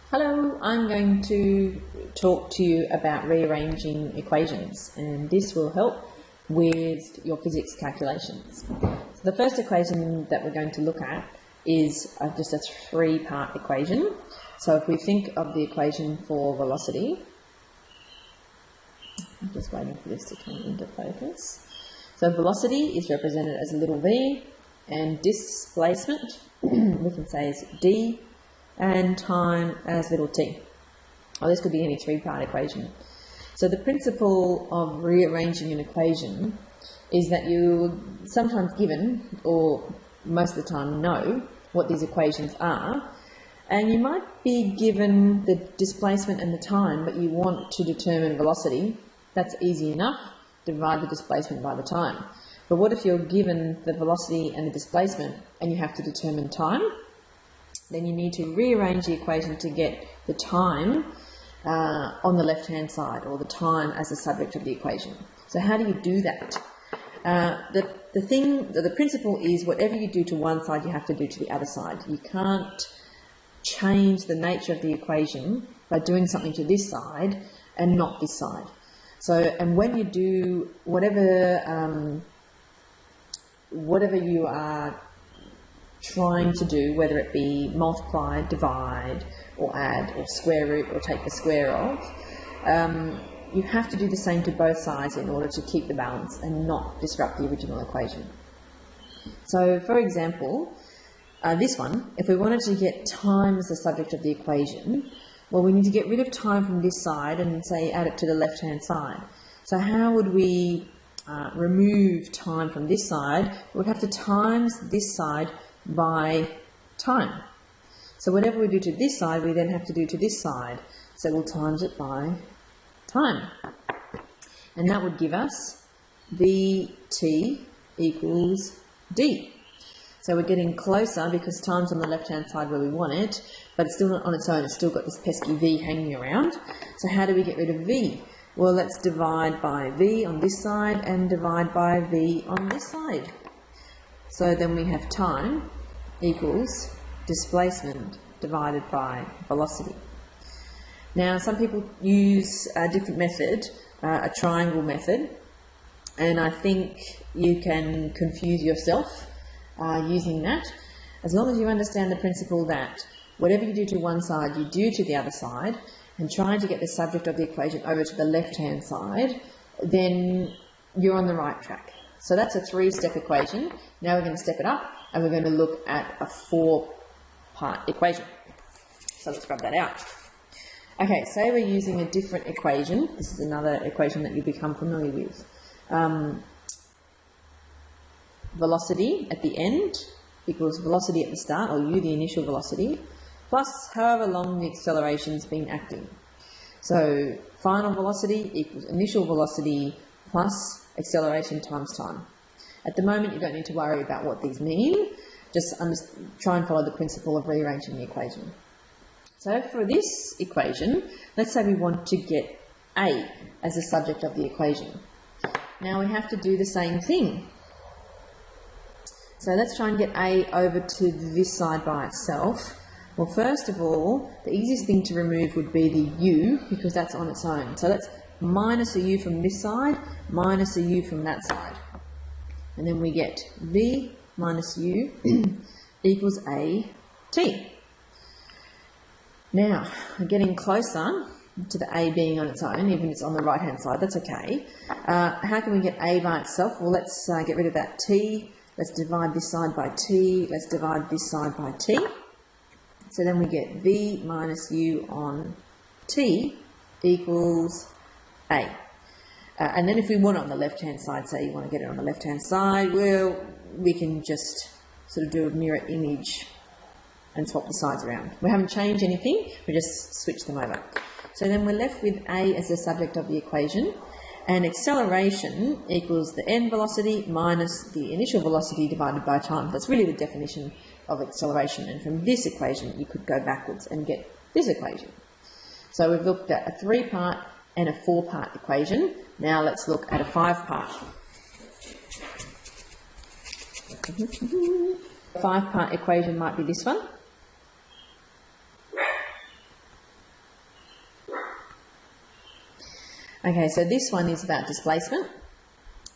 Hello, I'm going to talk to you about rearranging equations, and this will help with your physics calculations. So the first equation that we're going to look at is just a three-part equation. So if we think of the equation for velocity, I'm just waiting for this to come into focus. So velocity is represented as a little v, and displacement we can say is d, and time as little t. Or this could be any three-part equation. So the principle of rearranging an equation is that you're sometimes given, or most of the time know, what these equations are, and you might be given the displacement and the time, but you want to determine velocity. That's easy enough. Divide the displacement by the time. But what if you're given the velocity and the displacement and you have to determine time? Then you need to rearrange the equation to get the time on the left-hand side, or the time as the subject of the equation. So how do you do that? The principle is whatever you do to one side, you have to do to the other side. You can't change the nature of the equation by doing something to this side and not this side. So, and when you do whatever you are trying to do, whether it be multiply, divide, or add, or square root, or take the square of, you have to do the same to both sides in order to keep the balance and not disrupt the original equation. So, for example, this one, if we wanted to get time as the subject of the equation, well, we need to get rid of time from this side and, say, add it to the left-hand side. So how would we remove time from this side? We'd have to times this side by time. So whatever we do to this side, we then have to do to this side. So we'll times it by time. And that would give us VT equals D. So we're getting closer because time's on the left-hand side where we want it, but it's still not on its own. It's still got this pesky V hanging around. So how do we get rid of V? Well, let's divide by V on this side and divide by V on this side. So then we have time equals displacement divided by velocity. Now, some people use a different method, a triangle method, and I think you can confuse yourself using that. As long as you understand the principle that whatever you do to one side, you do to the other side, and trying to get the subject of the equation over to the left-hand side, then you're on the right track. So that's a three-step equation. Now we're going to step it up, and we're going to look at a four-part equation. So let's grab that out. Okay, say we're using a different equation. This is another equation that you'll become familiar with. Velocity at the end equals velocity at the start, or u, the initial velocity, plus however long the acceleration's been acting. So final velocity equals initial velocity plus acceleration times time. At the moment, you don't need to worry about what these mean. Just try and follow the principle of rearranging the equation. So for this equation, let's say we want to get A as the subject of the equation. Now we have to do the same thing. So let's try and get A over to this side by itself. Well, first of all, the easiest thing to remove would be the u, because that's on its own. So let's minus a u from this side, minus a u from that side. And then we get v minus u equals a t. Now, we're getting closer to the a being on its own, even if it's on the right-hand side, that's okay. How can we get a by itself? Well, let's get rid of that t. Let's divide this side by t. Let's divide this side by t. So then we get v minus u on t equals a. And then if we want it on the left-hand side, say you want to get it on the left-hand side, well, we can just sort of do a mirror image and swap the sides around. We haven't changed anything, we just switched them over. So then we're left with a as the subject of the equation, and acceleration equals the end velocity minus the initial velocity divided by time. That's really the definition of acceleration, and from this equation you could go backwards and get this equation. So we've looked at a three-part and a four-part equation. Now let's look at a five-part. A five-part equation might be this one. Okay, so this one is about displacement.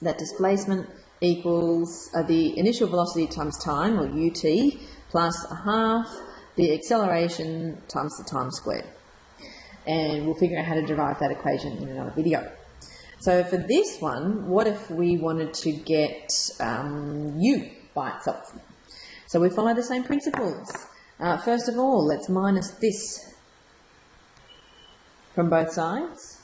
That displacement equals the initial velocity times time, or ut, plus a half the acceleration times the time squared. And we'll figure out how to derive that equation in another video. So for this one, what if we wanted to get u by itself? So we follow the same principles. First of all, let's minus this from both sides.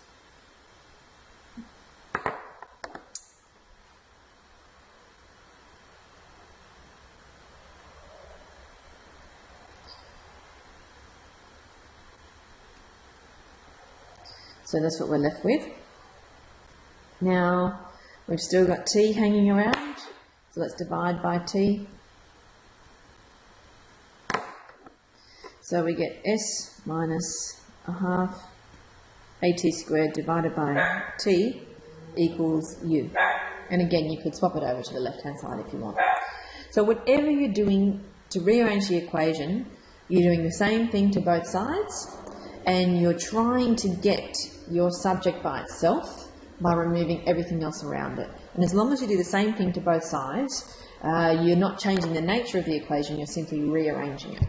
So that's what we're left with. Now, we've still got t hanging around, so let's divide by t. So we get s minus a half at squared divided by t equals u. And again, you could swap it over to the left-hand side if you want. So whatever you're doing to rearrange the equation, you're doing the same thing to both sides, and you're trying to get your subject by itself by removing everything else around it. And as long as you do the same thing to both sides, you're not changing the nature of the equation, you're simply rearranging it.